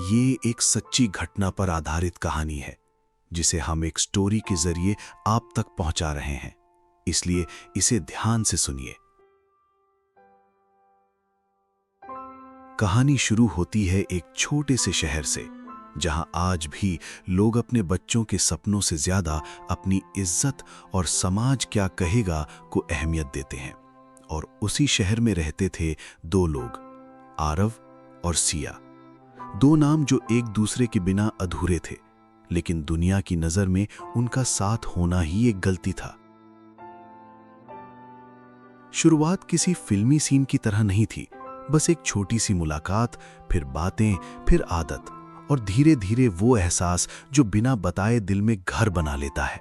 ये एक सच्ची घटना पर आधारित कहानी है जिसे हम एक स्टोरी के जरिए आप तक पहुंचा रहे हैं, इसलिए इसे ध्यान से सुनिए। कहानी शुरू होती है एक छोटे से शहर से, जहां आज भी लोग अपने बच्चों के सपनों से ज्यादा अपनी इज्जत और समाज क्या कहेगा को अहमियत देते हैं। और उसी शहर में रहते थे दो लोग, आरव और सिया। दो नाम जो एक दूसरे के बिना अधूरे थे, लेकिन दुनिया की नजर में उनका साथ होना ही एक गलती था। शुरुआत किसी फिल्मी सीन की तरह नहीं थी, बस एक छोटी सी मुलाकात, फिर बातें, फिर आदत और धीरे धीरे वो एहसास जो बिना बताए दिल में घर बना लेता है।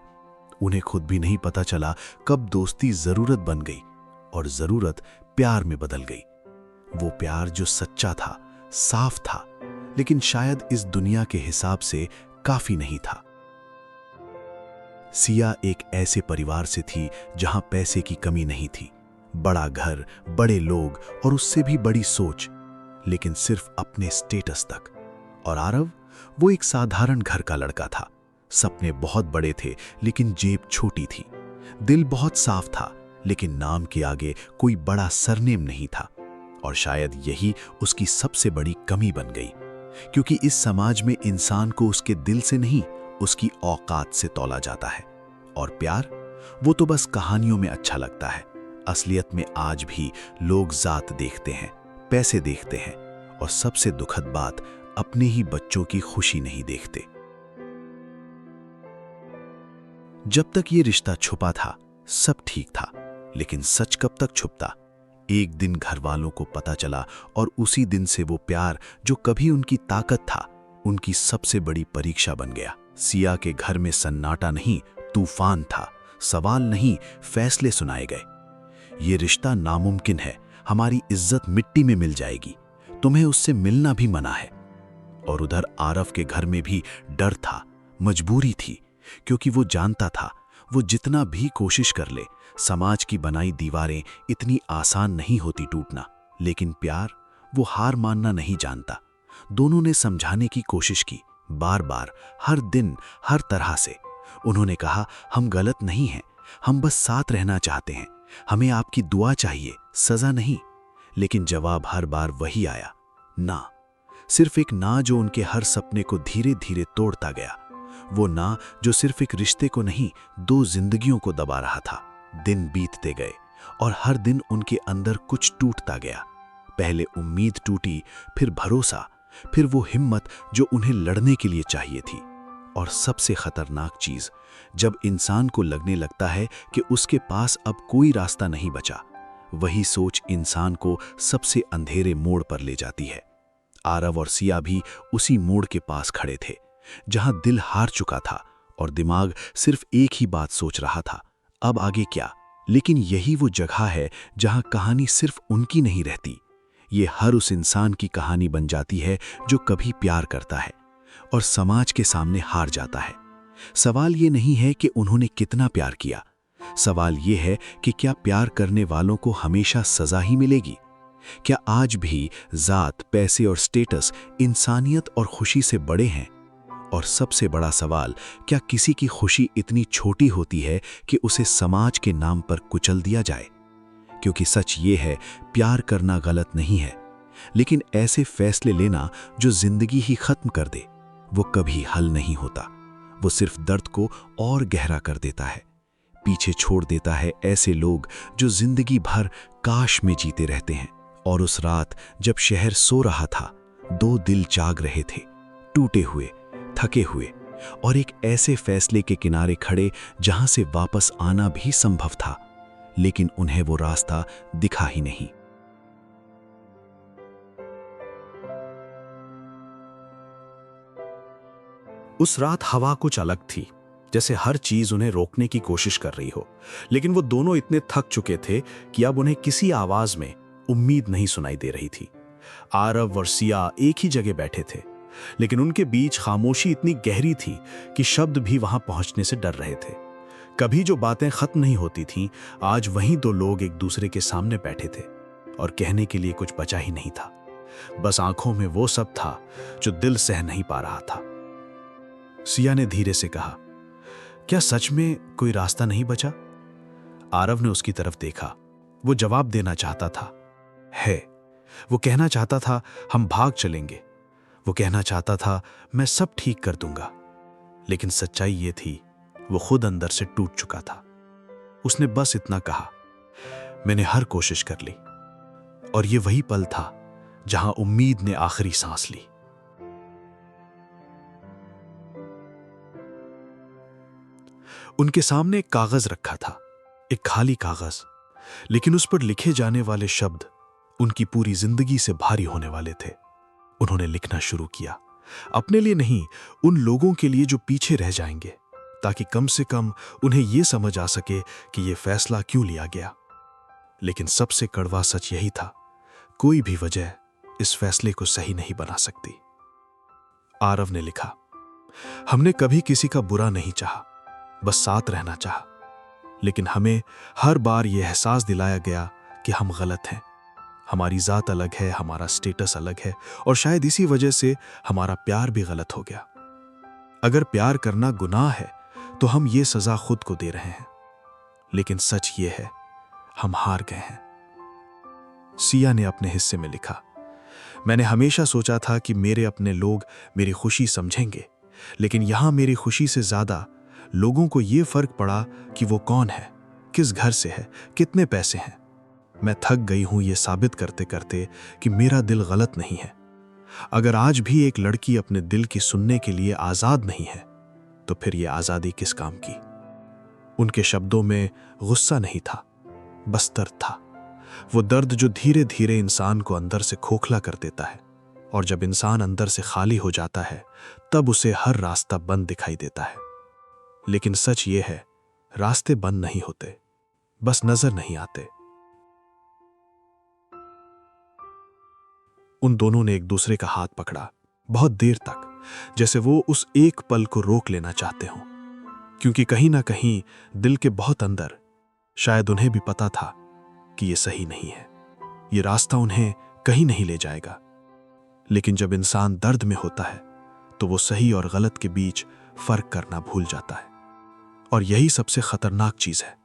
उन्हें खुद भी नहीं पता चला कब दोस्ती जरूरत बन गई और जरूरत प्यार में बदल गई। वो प्यार जो सच्चा था, साफ था, लेकिन शायद इस दुनिया के हिसाब से काफी नहीं था। सिया एक ऐसे परिवार से थी जहां पैसे की कमी नहीं थी, बड़ा घर, बड़े लोग और उससे भी बड़ी सोच, लेकिन सिर्फ अपने स्टेटस तक। और आरव, वो एक साधारण घर का लड़का था। सपने बहुत बड़े थे लेकिन जेब छोटी थी। दिल बहुत साफ था लेकिन नाम के आगे कोई बड़ा सरनेम नहीं था। और शायद यही उसकी सबसे बड़ी कमी बन गई, क्योंकि इस समाज में इंसान को उसके दिल से नहीं, उसकी औकात से तौला जाता है। और प्यार, वो तो बस कहानियों में अच्छा लगता है। असलियत में आज भी लोग जात देखते हैं, पैसे देखते हैं और सबसे दुखद बात, अपने ही बच्चों की खुशी नहीं देखते। जब तक ये रिश्ता छुपा था सब ठीक था, लेकिन सच कब तक छुपता? एक दिन घर वालों को पता चला और उसी दिन से वो प्यार जो कभी उनकी ताकत था, उनकी सबसे बड़ी परीक्षा बन गया। सिया के घर में सन्नाटा नहीं, तूफान था। सवाल नहीं, फैसले सुनाए गए। ये रिश्ता नामुमकिन है, हमारी इज्जत मिट्टी में मिल जाएगी, तुम्हें उससे मिलना भी मना है। और उधर आरव के घर में भी डर था, मजबूरी थी, क्योंकि वो जानता था वो जितना भी कोशिश कर ले, समाज की बनाई दीवारें इतनी आसान नहीं होती टूटना। लेकिन प्यार, वो हार मानना नहीं जानता। दोनों ने समझाने की कोशिश की, बार बार, हर दिन, हर तरह से। उन्होंने कहा, हम गलत नहीं हैं, हम बस साथ रहना चाहते हैं, हमें आपकी दुआ चाहिए, सजा नहीं। लेकिन जवाब हर बार वही आया, ना। सिर्फ एक ना जो उनके हर सपने को धीरे धीरे तोड़ता गया। वो ना जो सिर्फ एक रिश्ते को नहीं, दो जिंदगियों को दबा रहा था। दिन बीतते गए और हर दिन उनके अंदर कुछ टूटता गया। पहले उम्मीद टूटी, फिर भरोसा, फिर वो हिम्मत जो उन्हें लड़ने के लिए चाहिए थी। और सबसे खतरनाक चीज, जब इंसान को लगने लगता है कि उसके पास अब कोई रास्ता नहीं बचा, वही सोच इंसान को सबसे अंधेरे मोड़ पर ले जाती है। आरव और सिया भी उसी मोड़ के पास खड़े थे, जहां दिल हार चुका था और दिमाग सिर्फ एक ही बात सोच रहा था, अब आगे क्या? लेकिन यही वो जगह है जहां कहानी सिर्फ उनकी नहीं रहती, ये हर उस इंसान की कहानी बन जाती है जो कभी प्यार करता है और समाज के सामने हार जाता है। सवाल ये नहीं है कि उन्होंने कितना प्यार किया, सवाल ये है कि क्या प्यार करने वालों को हमेशा सजा ही मिलेगी? क्या आज भी जात, पैसे और स्टेटस इंसानियत और खुशी से बड़े हैं? और सबसे बड़ा सवाल, क्या किसी की खुशी इतनी छोटी होती है कि उसे समाज के नाम पर कुचल दिया जाए? क्योंकि सच ये है, प्यार करना गलत नहीं है, लेकिन ऐसे फैसले लेना जो जिंदगी ही खत्म कर दे, वो कभी हल नहीं होता। वो सिर्फ दर्द को और गहरा कर देता है, पीछे छोड़ देता है ऐसे लोग जो जिंदगी भर काश में जीते रहते हैं। और उस रात जब शहर सो रहा था, दो दिल जाग रहे थे, टूटे हुए, थके हुए और एक ऐसे फैसले के किनारे खड़े जहां से वापस आना भी संभव था, लेकिन उन्हें वो रास्ता दिखा ही नहीं। उस रात हवा कुछ अलग थी, जैसे हर चीज उन्हें रोकने की कोशिश कर रही हो। लेकिन वो दोनों इतने थक चुके थे कि अब उन्हें किसी आवाज में उम्मीद नहीं सुनाई दे रही थी। आरव और सिया एक ही जगह बैठे थे, लेकिन उनके बीच खामोशी इतनी गहरी थी कि शब्द भी वहां पहुंचने से डर रहे थे। कभी जो बातें खत्म नहीं होती थीं, आज वहीं दो लोग एक दूसरे के सामने बैठे थे और कहने के लिए कुछ बचा ही नहीं था। बस आंखों में वो सब था जो दिल सह नहीं पा रहा था। सिया ने धीरे से कहा, क्या सच में कोई रास्ता नहीं बचा? आरव ने उसकी तरफ देखा। वो जवाब देना चाहता था, है। वो कहना चाहता था, हम भाग चलेंगे। वो कहना चाहता था, मैं सब ठीक कर दूंगा। लेकिन सच्चाई ये थी, वो खुद अंदर से टूट चुका था। उसने बस इतना कहा, मैंने हर कोशिश कर ली। और ये वही पल था जहां उम्मीद ने आखिरी सांस ली। उनके सामने एक कागज रखा था, एक खाली कागज, लेकिन उस पर लिखे जाने वाले शब्द उनकी पूरी जिंदगी से भारी होने वाले थे। उन्होंने लिखना शुरू किया, अपने लिए नहीं, उन लोगों के लिए जो पीछे रह जाएंगे, ताकि कम से कम उन्हें यह समझ आ सके कि यह फैसला क्यों लिया गया। लेकिन सबसे कड़वा सच यही था, कोई भी वजह इस फैसले को सही नहीं बना सकती। आरव ने लिखा, हमने कभी किसी का बुरा नहीं चाहा, बस साथ रहना चाहा। लेकिन हमें हर बार यह एहसास दिलाया गया कि हम गलत हैं। हमारी जात अलग है, हमारा स्टेटस अलग है, और शायद इसी वजह से हमारा प्यार भी गलत हो गया। अगर प्यार करना गुनाह है तो हम ये सजा खुद को दे रहे हैं। लेकिन सच ये है, हम हार गए हैं। सिया ने अपने हिस्से में लिखा, मैंने हमेशा सोचा था कि मेरे अपने लोग मेरी खुशी समझेंगे, लेकिन यहां मेरी खुशी से ज्यादा लोगों को यह फर्क पड़ा कि वो कौन है, किस घर से है, कितने पैसे हैं। मैं थक गई हूं ये साबित करते करते कि मेरा दिल गलत नहीं है। अगर आज भी एक लड़की अपने दिल की सुनने के लिए आजाद नहीं है, तो फिर ये आजादी किस काम की? उनके शब्दों में गुस्सा नहीं था, बस दर्द था। वो दर्द जो धीरे धीरे इंसान को अंदर से खोखला कर देता है, और जब इंसान अंदर से खाली हो जाता है, तब उसे हर रास्ता बंद दिखाई देता है। लेकिन सच ये है, रास्ते बंद नहीं होते, बस नजर नहीं आते। उन दोनों ने एक दूसरे का हाथ पकड़ा, बहुत देर तक, जैसे वो उस एक पल को रोक लेना चाहते हों। क्योंकि कहीं ना कहीं दिल के बहुत अंदर शायद उन्हें भी पता था कि ये सही नहीं है, ये रास्ता उन्हें कहीं नहीं ले जाएगा। लेकिन जब इंसान दर्द में होता है तो वो सही और गलत के बीच फर्क करना भूल जाता है। और यही सबसे खतरनाक चीज है,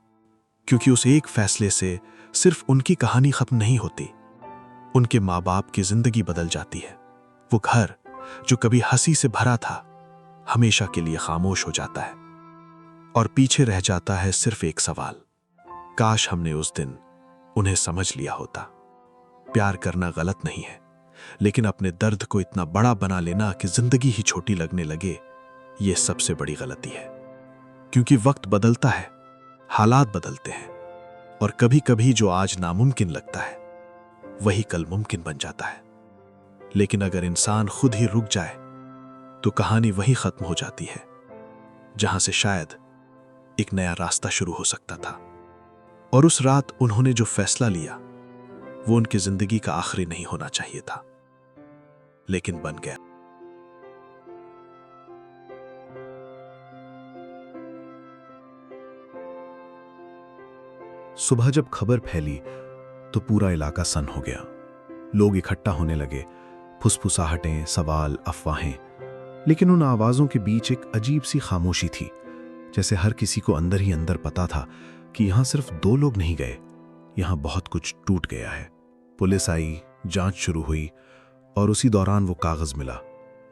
क्योंकि उस एक फैसले से सिर्फ उनकी कहानी खत्म नहीं होती, उनके माँ बाप की जिंदगी बदल जाती है। वो घर जो कभी हंसी से भरा था, हमेशा के लिए खामोश हो जाता है। और पीछे रह जाता है सिर्फ एक सवाल, काश हमने उस दिन उन्हें समझ लिया होता। प्यार करना गलत नहीं है, लेकिन अपने दर्द को इतना बड़ा बना लेना कि जिंदगी ही छोटी लगने लगे, यह सबसे बड़ी गलती है। क्योंकि वक्त बदलता है, हालात बदलते हैं, और कभी कभी जो आज नामुमकिन लगता है वही कल मुमकिन बन जाता है। लेकिन अगर इंसान खुद ही रुक जाए तो कहानी वहीं खत्म हो जाती है जहां से शायद एक नया रास्ता शुरू हो सकता था। और उस रात उन्होंने जो फैसला लिया वो उनकी जिंदगी का आखिरी नहीं होना चाहिए था, लेकिन बन गया। सुबह जब खबर फैली तो पूरा इलाका सन्न हो गया। लोग इकट्ठा होने लगे, फुसफुसाहटें, सवाल, अफवाहें। लेकिन उन आवाजों के बीच एक अजीब सी खामोशी थी, जैसे हर किसी को अंदर ही अंदर पता था कि यहां सिर्फ 2 लोग नहीं गए, यहां बहुत कुछ टूट गया है। पुलिस आई, जांच शुरू हुई, और उसी दौरान वो कागज मिला,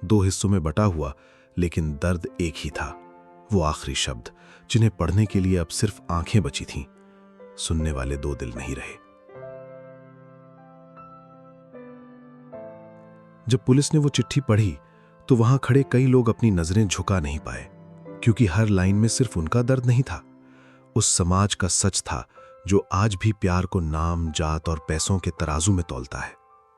2 हिस्सों में बटा हुआ, लेकिन दर्द एक ही था। वो आखिरी शब्द जिन्हें पढ़ने के लिए अब सिर्फ आंखें बची थीं, सुनने वाले 2 दिल नहीं रहे। जब पुलिस ने वो चिट्ठी पढ़ी तो वहां खड़े कई लोग अपनी नजरें झुका नहीं पाए, क्योंकि हर लाइन में सिर्फ उनका दर्द नहीं था, उस समाज का सच था जो आज भी प्यार को नाम, जात और पैसों के तराजू में तौलता है।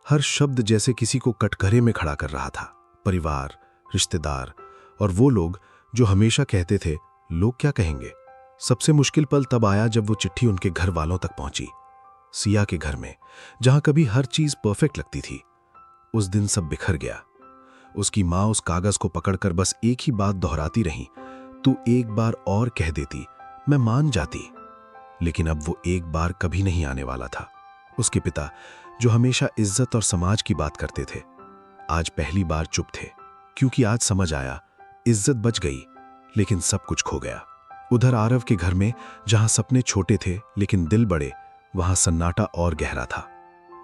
हर शब्द जैसे किसी को कटघरे में खड़ा कर रहा था। परिवार, रिश्तेदार और वो लोग जो हमेशा कहते थे लोग क्या कहेंगे। सबसे मुश्किल पल तब आया जब वो चिट्ठी उनके घर वालों तक पहुंची, सिया के घर में, जहां कभी हर चीज परफेक्ट लगती थी। उस दिन सब बिखर गया। उसकी मां उस कागज को पकड़कर बस एक ही बात दोहराती रही, तू एक बार और कह देती मैं मान जाती। लेकिन अब वो एक बार कभी नहीं आने वाला था। उसके पिता जो हमेशा इज्जत और समाज की बात करते थे, आज पहली बार चुप थे, क्योंकि आज समझ आया इज्जत बच गई लेकिन सब कुछ खो गया। उधर आरव के घर में जहां सपने छोटे थे लेकिन दिल बड़े, वहां सन्नाटा और गहरा था।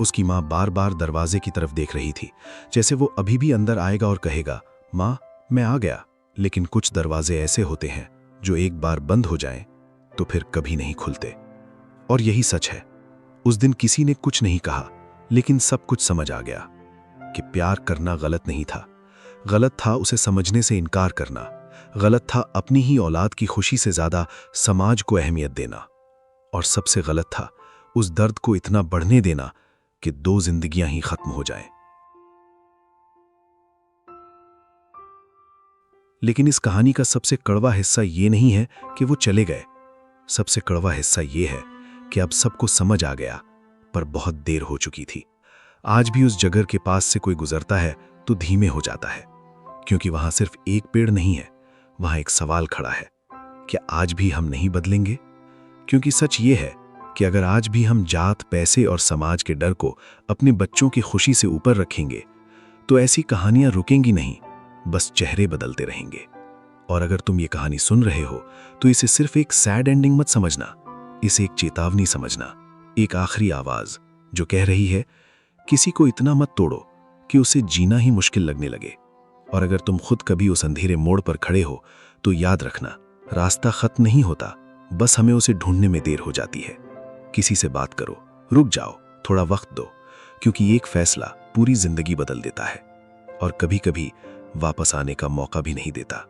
उसकी मां बार बार दरवाजे की तरफ देख रही थी, जैसे वो अभी भी अंदर आएगा और कहेगा, मां मैं आ गया। लेकिन कुछ दरवाजे ऐसे होते हैं जो एक बार बंद हो जाएं तो फिर कभी नहीं खुलते। और यही सच है। उस दिन किसी ने कुछ नहीं कहा, लेकिन सब कुछ समझ आ गया कि प्यार करना गलत नहीं था। गलत था उसे समझने से इनकार करना। गलत था अपनी ही औलाद की खुशी से ज्यादा समाज को अहमियत देना। और सबसे गलत था उस दर्द को इतना बढ़ने देना कि 2 जिंदगियां ही खत्म हो जाएं। लेकिन इस कहानी का सबसे कड़वा हिस्सा ये नहीं है कि वो चले गए। सबसे कड़वा हिस्सा ये है कि अब सबको समझ आ गया, पर बहुत देर हो चुकी थी। आज भी उस जगह के पास से कोई गुजरता है तो धीमे हो जाता है, क्योंकि वहां सिर्फ एक पेड़ नहीं है, वहां एक सवाल खड़ा है, क्या आज भी हम नहीं बदलेंगे? क्योंकि सच ये है कि अगर आज भी हम जात, पैसे और समाज के डर को अपने बच्चों की खुशी से ऊपर रखेंगे तो ऐसी कहानियां रुकेंगी नहीं, बस चेहरे बदलते रहेंगे। और अगर तुम ये कहानी सुन रहे हो तो इसे सिर्फ एक सैड एंडिंग मत समझना, इसे एक चेतावनी समझना, एक आखिरी आवाज जो कह रही है किसी को इतना मत तोड़ो कि उसे जीना ही मुश्किल लगने लगे। और अगर तुम खुद कभी उस अंधेरे मोड़ पर खड़े हो तो याद रखना, रास्ता खत्म नहीं होता, बस हमें उसे ढूंढने में देर हो जाती है। किसी से बात करो, रुक जाओ, थोड़ा वक्त दो, क्योंकि एक फैसला पूरी जिंदगी बदल देता है और कभी कभी वापस आने का मौका भी नहीं देता।